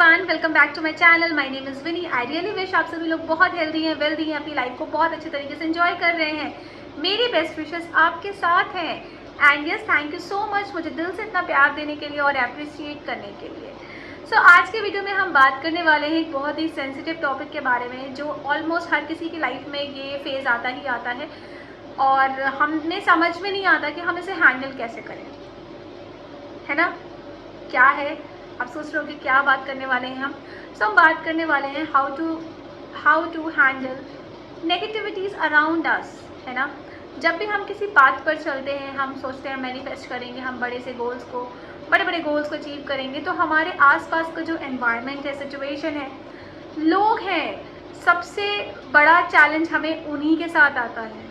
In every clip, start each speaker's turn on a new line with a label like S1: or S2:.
S1: Everyone, welcome back to my channel. My name is Vini. I really wish आप सभी लोग बहुत हेल्दी हैं, वेल्दी हैं, अपनी लाइफ को बहुत अच्छे तरीके से एंजॉय कर रहे हैं। मेरी बेस्ट विशेस आपके साथ हैं। And yes, thank you so much मुझे दिल से इतना प्यार देने के लिए और अप्रिशिएट करने के लिए। आज के वीडियो में हम बात करने वाले हैं एक बहुत ही सेंसिटिव टॉपिक के बारे में, जो ऑलमोस्ट हर किसी की लाइफ में ये फेज़ आता ही आता है और हमें समझ में नहीं आता कि हम इसे हैंडल कैसे करें, है ना। क्या है, आप सोच रहे हो कि क्या बात करने वाले हैं हम। हम बात करने वाले हैं how to handle negativities around us, है ना। जब भी हम किसी बात पर चलते हैं, हम सोचते हैं मैनिफेस्ट करेंगे, हम बड़े बड़े गोल्स को अचीव करेंगे, तो हमारे आसपास का जो एनवायरनमेंट है, सिचुएशन है, लोग हैं, सबसे बड़ा चैलेंज हमें उन्हीं के साथ आता है।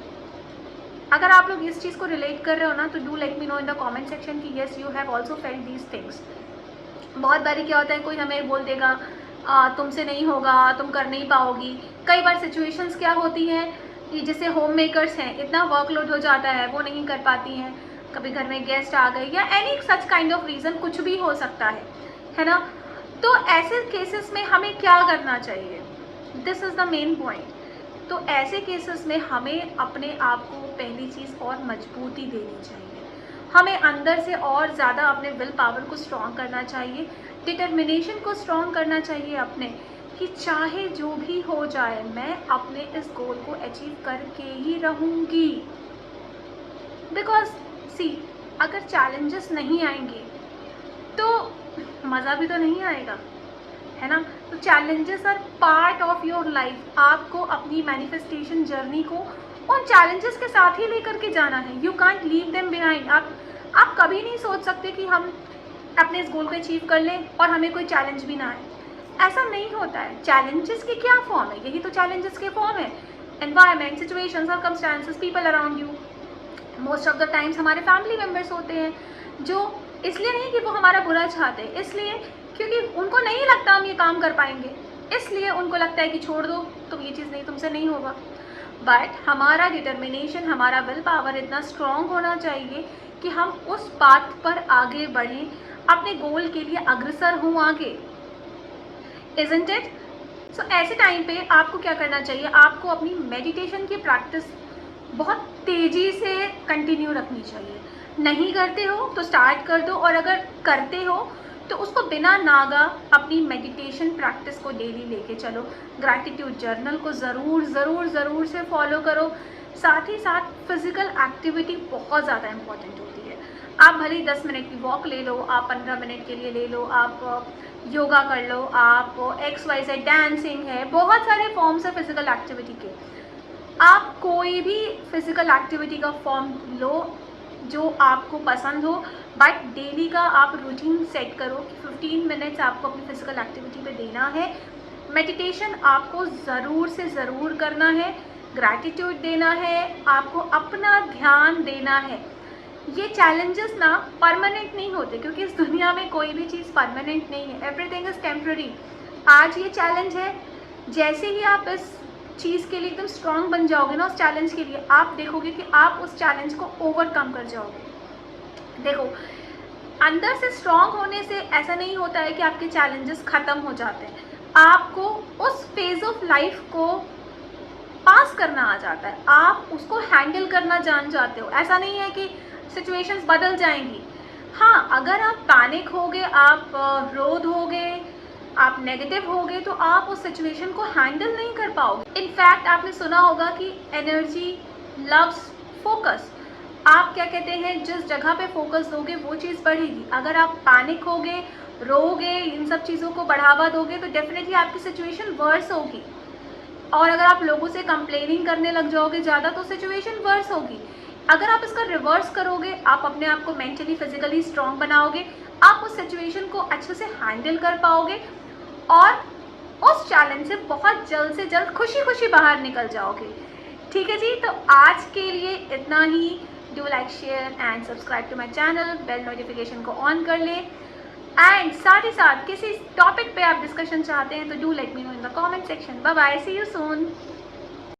S1: अगर आप लोग इस चीज़ को रिलेट कर रहे हो ना, तो do let me know in the comment section कि yes you have also felt these things. बहुत बारी क्या होता है, कोई हमें बोल देगा तुमसे नहीं होगा, तुम कर नहीं पाओगी। कई बार सिचुएशंस क्या होती हैं कि जैसे होम मेकर्स हैं, इतना वर्कलोड हो जाता है, वो नहीं कर पाती हैं, कभी घर में गेस्ट आ गए या any such kind of reason, कुछ भी हो सकता है ना। तो ऐसे केसेस में हमें क्या करना चाहिए, this is the main point. तो ऐसे केसेस में हमें अपने आप को पहली चीज़ और मजबूती देनी चाहिए, हमें अंदर से और ज़्यादा अपने विल पावर को स्ट्रॉन्ग करना चाहिए, डिटर्मिनेशन को स्ट्रॉन्ग करना चाहिए अपने, कि चाहे जो भी हो जाए मैं अपने इस गोल को अचीव करके ही रहूँगी। बिकॉज सी, अगर चैलेंजेस नहीं आएंगे तो मज़ा भी तो नहीं आएगा, है ना। तो challenges are part of your life. आपको अपनी मैनिफेस्टेशन जर्नी को उन चैलेंजेस के साथ ही लेकर के जाना है। You can't leave them behind. आप कभी नहीं सोच सकते कि हम अपने इस गोल को अचीव कर लें और हमें कोई चैलेंज भी ना आए। ऐसा नहीं होता है। चैलेंजेस की क्या फॉर्म है, यही तो चैलेंजेस के फॉर्म है। Environment, situation, circumstances, people around you. Most of the times हमारे फैमिली मेम्बर्स होते हैं, जो इसलिए नहीं कि वो हमारा बुरा चाहते हैं, इसलिए क्योंकि उनको नहीं लगता हम ये काम कर पाएंगे, इसलिए उनको लगता है कि छोड़ दो, तुम ये चीज़ नहीं, तुमसे नहीं होगा। बट हमारा डिटर्मिनेशन, हमारा विल पावर इतना स्ट्रॉन्ग होना चाहिए कि हम उस पाथ पर आगे बढ़ें, अपने गोल के लिए अग्रसर हों आगे, इज़न्ट इट। सो ऐसे टाइम पे आपको क्या करना चाहिए, आपको अपनी मेडिटेशन की प्रैक्टिस बहुत तेज़ी से कंटिन्यू रखनी चाहिए। नहीं करते हो तो स्टार्ट कर दो, और अगर करते हो तो उसको बिना नागा अपनी मेडिटेशन प्रैक्टिस को डेली लेके चलो। ग्रैटिट्यूड जर्नल को ज़रूर से फॉलो करो। साथ ही साथ फिज़िकल एक्टिविटी बहुत ज़्यादा इम्पॉर्टेंट होती है। आप भले ही 10 मिनट की वॉक ले लो, आप 15 मिनट के लिए ले लो, आप योगा कर लो, आप XYZ डांसिंग है, बहुत सारे फॉर्म्स है फिज़िकल एक्टिविटी के। आप कोई भी फिज़िकल एक्टिविटी का फॉर्म लो जो आपको पसंद हो, बट डेली का आप रूटीन सेट करो कि 15 मिनट्स आपको अपनी फिज़िकल एक्टिविटी पे देना है। मेडिटेशन आपको ज़रूर से ज़रूर करना है। ग्रैटिट्यूड देना है, आपको अपना ध्यान देना है। ये चैलेंजेस ना परमानेंट नहीं होते, क्योंकि इस दुनिया में कोई भी चीज़ परमानेंट नहीं है। Everything is temporary. आज ये चैलेंज है, जैसे ही आप इस चीज़ के लिए एकदम स्ट्रॉन्ग बन जाओगे ना, उस चैलेंज के लिए, आप देखोगे कि आप उस चैलेंज को ओवरकम कर जाओगे। देखो, अंदर से स्ट्रॉन्ग होने से ऐसा नहीं होता है कि आपके चैलेंजेस ख़त्म हो जाते हैं। आपको उस फेज़ ऑफ लाइफ को पास करना आ जाता है, आप उसको हैंडल करना जान जाते हो। ऐसा नहीं है कि सिचुएशंस बदल जाएंगी। हाँ, अगर आप पैनिक होगे, आप रो दोगे, आप नेगेटिव होगे, तो आप उस सिचुएशन को हैंडल नहीं कर पाओगे। इनफैक्ट आपने सुना होगा कि एनर्जी लव्स फोकस। आप क्या कहते हैं, जिस जगह पे फोकस दोगे वो चीज़ बढ़ेगी। अगर आप पैनिक होगे, रोगे, इन सब चीज़ों को बढ़ावा दोगे, तो डेफिनेटली आपकी सिचुएशन वर्स होगी। और अगर आप लोगों से कंप्लेनिंग करने लग जाओगे ज़्यादा, तो सिचुएशन वर्स होगी। अगर आप इसका रिवर्स करोगे, आप अपने आप को मेंटली फिजिकली स्ट्रॉन्ग बनाओगे, आप उस सिचुएशन को अच्छे से हैंडल कर पाओगे और उस चैलेंज से बहुत जल्द से जल्द खुशी खुशी बाहर निकल जाओगे। ठीक है जी, तो आज के लिए इतना ही। Do like, share and subscribe to my channel, bell notification को ऑन कर ले। एंड साथ ही साथ किसी टॉपिक पे आप डिस्कशन चाहते हैं तो do let me know in the comment section. Bye bye, see you soon.